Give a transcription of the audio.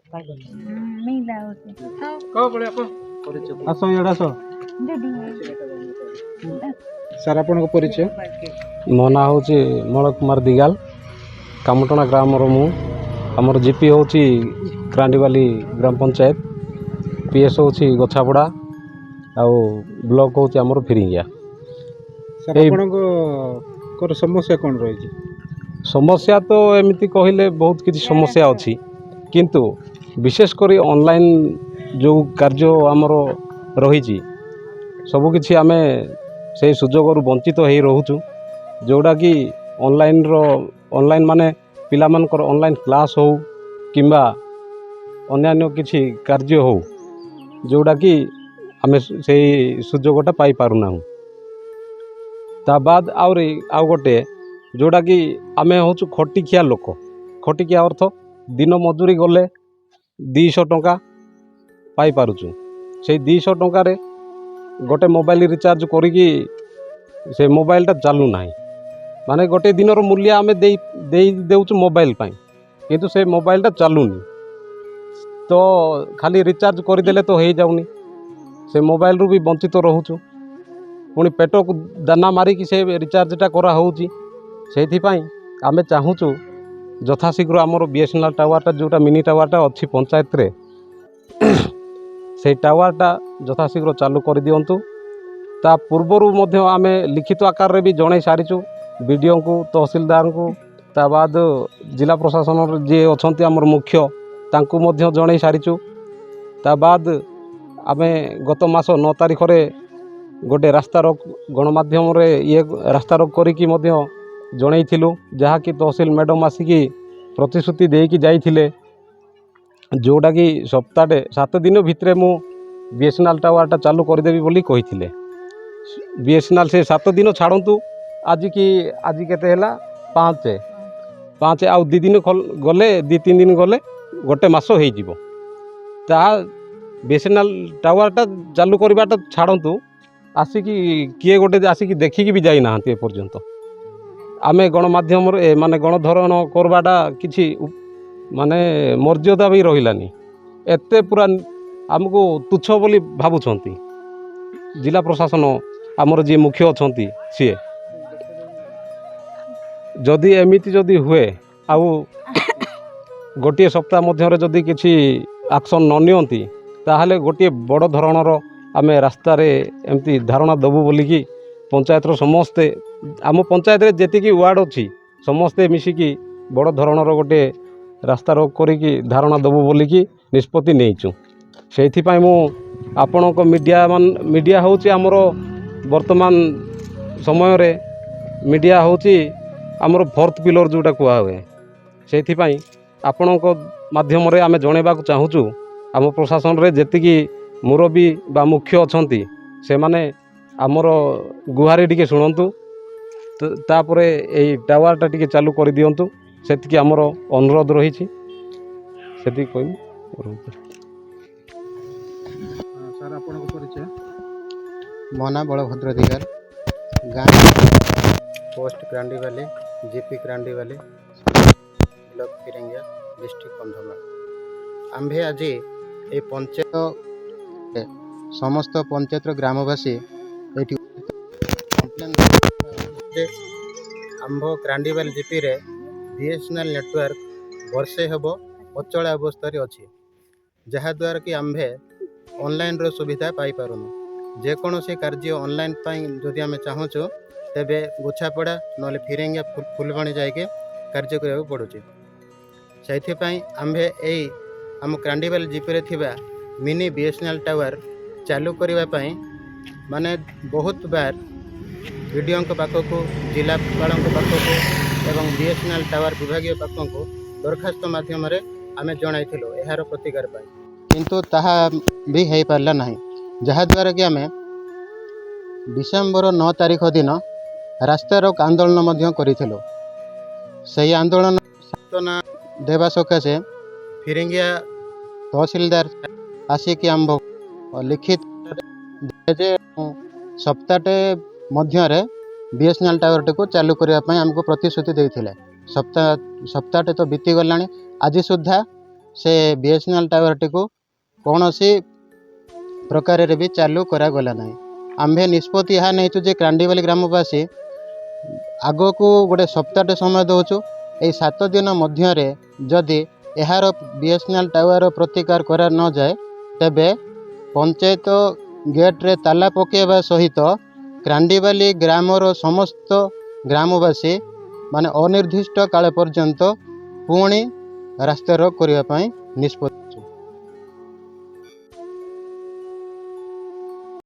ଆସ ଇଆଡ଼େ ଆସ। ସାର୍ ଆପଣଙ୍କ ପରିଚୟ? ମୋ ନାଁ ହେଉଛି ମଳ କୁମାର ଦିଗାଲ, କାମଟଣା ଗ୍ରାମର ମୁଁ। ଆମର ଜିପି ହେଉଛି କ୍ରାଣ୍ଡିବାଲି ଗ୍ରାମ ପଞ୍ଚାୟତ, ପିଏସ୍ ହେଉଛି ଗଛାପଡ଼ା, ଆଉ ବ୍ଲକ ହେଉଛି ଆମର ଫିରିଙ୍ଗିଆ। ସାର୍ ଆପଣଙ୍କର ସମସ୍ୟା କ'ଣ ରହିଛି? ସମସ୍ୟା ତ ଏମିତି କହିଲେ ବହୁତ କିଛି ସମସ୍ୟା ଅଛି, କିନ୍ତୁ ବିଶେଷ କରି ଅନଲାଇନ୍ ଯେଉଁ କାର୍ଯ୍ୟ ଆମର ରହିଛି ସବୁକିଛି ଆମେ ସେଇ ସୁଯୋଗରୁ ବଞ୍ଚିତ ହେଇ ରହୁଛୁ। ଯେଉଁଟାକି ଅନଲାଇନ୍ ମାନେ ପିଲାମାନଙ୍କର ଅନଲାଇନ୍ କ୍ଲାସ୍ ହେଉ କିମ୍ବା ଅନ୍ୟାନ୍ୟ କିଛି କାର୍ଯ୍ୟ ହେଉ, ଯେଉଁଟାକି ଆମେ ସେଇ ସୁଯୋଗଟା ପାଇପାରୁନାହୁଁ। ତା ବାଦ ଆଉ ଗୋଟେ ଯେଉଁଟାକି ଆମେ ହେଉଛୁ ଖଟିଖିଆ ଲୋକ। ଖଟିଖିଆ ଅର୍ଥ ଦିନ ମଜୁରୀ ଗଲେ 200 ଟଙ୍କା ପାଇପାରୁଛୁ। ସେଇ 200 ଟଙ୍କାରେ ଗୋଟେ ମୋବାଇଲ ରିଚାର୍ଜ କରିକି ସେ ମୋବାଇଲଟା ଚାଲୁନାହିଁ। ମାନେ ଗୋଟେ ଦିନର ମୂଲ୍ୟ ଆମେ ଦେଇ ଦେଉଛୁ ମୋବାଇଲ ପାଇଁ, କିନ୍ତୁ ସେ ମୋବାଇଲଟା ଚାଲୁନି। ତ ଖାଲି ରିଚାର୍ଜ କରିଦେଲେ ତ ହେଇଯାଉନି, ସେ ମୋବାଇଲରୁ ବି ବଞ୍ଚିତ ରହୁଛୁ। ପୁଣି ପେଟକୁ ଦାନା ମାରିକି ସେ ରିଚାର୍ଜଟା କରାହେଉଛି। ସେଇଥିପାଇଁ ଆମେ ଚାହୁଁଛୁ ଯଥାଶୀଘ୍ର ଆମର BSNL ଟାୱାରଟା ଯେଉଁଟା ମିନି ଟାୱାରଟା ଅଛି ପଞ୍ଚାୟତରେ, ସେଇ ଟାୱାରଟା ଯଥାଶୀଘ୍ର ଚାଲୁ କରିଦିଅନ୍ତୁ। ତା ପୂର୍ବରୁ ମଧ୍ୟ ଆମେ ଲିଖିତ ଆକାରରେ ବି ଜଣାଇ ସାରିଛୁ BDOଙ୍କୁ, ତହସିଲଦାରଙ୍କୁ, ତା ବାଦ ଜିଲ୍ଲା ପ୍ରଶାସନର ଯିଏ ଅଛନ୍ତି ଆମର ମୁଖ୍ୟ, ତାଙ୍କୁ ମଧ୍ୟ ଜଣାଇ ସାରିଛୁ। ତା ବାଦ ଆମେ ଗତ ମାସ 9 ତାରିଖରେ ଗୋଟେ ରାସ୍ତାରୋକ ଗଣମାଧ୍ୟମରେ ରାସ୍ତାରୋକ କରିକି ମଧ୍ୟ ଜଣାଇଥିଲୁ, ଯାହାକି ତହସିଲ ମ୍ୟାଡ଼ାମ୍ ଆସିକି ପ୍ରତିଶ୍ରୁତି ଦେଇକି ଯାଇଥିଲେ, ଯେଉଁଟାକି 7 ଦିନ ଭିତରେ ମୁଁ BSNL ଟାୱାରଟା ଚାଲୁ କରିଦେବି ବୋଲି କହିଥିଲେ। BSNL ସେ 7 ଦିନ ଛାଡ଼ନ୍ତୁ, ଆଜି କେତେ ହେଲା 5 ଆଉ 2 ଦିନ ଗଲେ 2-3 ଦିନ ଗଲେ ଗୋଟେ ମାସ ହେଇଯିବ। ତାହା BSNL ଟାୱାରଟା ଚାଲୁ କରିବାଟା ଛାଡ଼ନ୍ତୁ, ଆସିକି କିଏ ଗୋଟେ ଆସିକି ଦେଖିକି ବି ଯାଇନାହାନ୍ତି ଏପର୍ଯ୍ୟନ୍ତ। ଆମେ ଗଣମାଧ୍ୟମରେ ମାନେ ଗଣଧରଣ କରବାଟା କିଛି ମାନେ ମର୍ଯ୍ୟାଦା ବି ରହିଲାନି। ଏତେ ପୁରା ଆମକୁ ତୁଚ୍ଛ ବୋଲି ଭାବୁଛନ୍ତି ଜିଲ୍ଲା ପ୍ରଶାସନ, ଆମର ଯିଏ ମୁଖ୍ୟ ଅଛନ୍ତି ସିଏ। ଯଦି ଏମିତି ହୁଏ ଆଉ ଗୋଟିଏ ସପ୍ତାହ ମଧ୍ୟରେ ଯଦି କିଛି ଆକ୍ସନ୍ ନ ନିଅନ୍ତି, ତାହେଲେ ଗୋଟିଏ ବଡ଼ ଧରଣର ଆମେ ରାସ୍ତାରେ ଏମିତି ଧାରଣା ଦେବୁ ବୋଲିକି ପଞ୍ଚାୟତର ସମସ୍ତେ, ଆମ ପଞ୍ଚାୟତରେ ଯେତିକି ୱାର୍ଡ଼ ଅଛି ସମସ୍ତେ ମିଶିକି ବଡ଼ ଧରଣର ଗୋଟେ ରାସ୍ତାରୋକ କରିକି ଧାରଣା ଦେବୁ ବୋଲିକି ନିଷ୍ପତ୍ତି ନେଇଛୁ। ସେଇଥିପାଇଁ ମୁଁ ଆପଣଙ୍କ ମିଡ଼ିଆ ହେଉଛି ଆମର ବର୍ତ୍ତମାନ ସମୟରେ ମିଡ଼ିଆ ହେଉଛି ଆମର 4th ପିଲର ଯେଉଁଟା କୁହାହୁଏ। ସେଇଥିପାଇଁ ଆପଣଙ୍କ ମାଧ୍ୟମରେ ଆମେ ଜଣାଇବାକୁ ଚାହୁଁଛୁ, ଆମ ପ୍ରଶାସନରେ ଯେତିକି ମୁରବୀ ବା ମୁଖ୍ୟ ଅଛନ୍ତି ସେମାନେ ଆମର ଗୁହାରି ଟିକେ ଶୁଣନ୍ତୁ, ତାପରେ ଏଇ ଟାୱାରଟା ଟିକେ ଚାଲୁ କରିଦିଅନ୍ତୁ, ସେତିକି ଆମର ଅନୁରୋଧ ରହିଛି। ସେତିକି କହିବି। ସାର୍ ଆପଣଙ୍କ ପରିଚୟ? ମୋ ନାଁ ବଳଭଦ୍ର ଦିଗାଲ, ଗାଁ post Krandibali, GP Krandibali, block Phiringia, district Kandhamal. ଆମ୍ଭେ ଆଜି এই ପଞ୍ଚାୟତ ସମସ୍ତ ପଞ୍ଚାୟତର ଗ୍ରାମବାସୀ ଏଇଠି କମ୍ପ୍ଲେନ୍ ଯେ ଆମ୍ଭ କ୍ରାଣ୍ଡିବାଲି ଜିପିରେ BSNL ନେଟୱାର୍କ ବର୍ଷେ ହେବ ଅଚଳ ଅବସ୍ଥାରେ ଅଛି, ଯାହାଦ୍ୱାରା କି ଆମ୍ଭେ ଅନଲାଇନ୍ର ସୁବିଧା ପାଇପାରୁନୁ। ଯେକୌଣସି କାର୍ଯ୍ୟ ଅନଲାଇନ୍ ପାଇଁ ଯଦି ଆମେ ଚାହୁଁଛୁ, ତେବେ ଗୋଛାପଡ଼ା ନହେଲେ ଫିରିଙ୍ଗିଆ ଫୁଲବାଣୀ ଯାଇକି କାର୍ଯ୍ୟ କରିବାକୁ ପଡ଼ୁଛି। ସେଇଥିପାଇଁ ଆମ୍ଭେ ଆମ କ୍ରାଣ୍ଡିବାଲି ଜିପିରେ ଥିବା ମିନି BSNL ଟାୱାର ଚାଲୁ କରିବା ପାଇଁ ମାନେ ବହୁତ ବାର BDOଙ୍କ ପାଖକୁ, ଜିଲ୍ଲାପାଳଙ୍କ ପାଖକୁ ଏବଂ BSNL ଟାୱାର ବିଭାଗୀୟ ପାଖକୁ ଦରଖାସ୍ତ ମାଧ୍ୟମରେ ଆମେ ଜଣାଇଥିଲୁ ଏହାର ପ୍ରତିକାର ପାଇଁ, କିନ୍ତୁ ତାହା ବି ହେଇପାରିଲା ନାହିଁ। ଯାହାଦ୍ୱାରା କି ଆମେ ଡିସେମ୍ବର 9 ତାରିଖ ଦିନ ରାସ୍ତାରୋକ ଆନ୍ଦୋଳନ ମଧ୍ୟ କରିଥିଲୁ। ସେହି ଆନ୍ଦୋଳନ ସାନ୍ତ୍ୱନା ଦେବା ସକାଶେ ଫିରିଙ୍ଗିଆ ତହସିଲଦାର ଆସିକି ଆମ୍ଭ ଲିଖିତ ଯେ ସପ୍ତାହଟେ ମଧ୍ୟରେ BSNL ଟାୱାରଟିକୁ ଚାଲୁ କରିବା ପାଇଁ ଆମକୁ ପ୍ରତିଶ୍ରୁତି ଦେଇଥିଲେ। ସପ୍ତାହଟେ ତ ବିତିଗଲାଣି, ଆଜି ସୁଦ୍ଧା से बीएसएनएल टावरटी को कौन सी प्रकार भी चालू करागला ना। आम्भे निष्पत्ति यहाँ नहीं जे क्रांडीवाली ग्रामवासी आग को गोटे सप्ताहटे समय दौचु। यही 7 दिन मध्य जदि यार बीएसएनएल टावर प्रतिकार करा न जाए तेबे पंचायत गेट रे ताला पकेवा सहित क्रांडीवाली ग्रामर समस्त ग्रामवासी माने अनिर्दिष्ट काल पर्यंत पुणी रास्ता रोक करने निष्पत्ति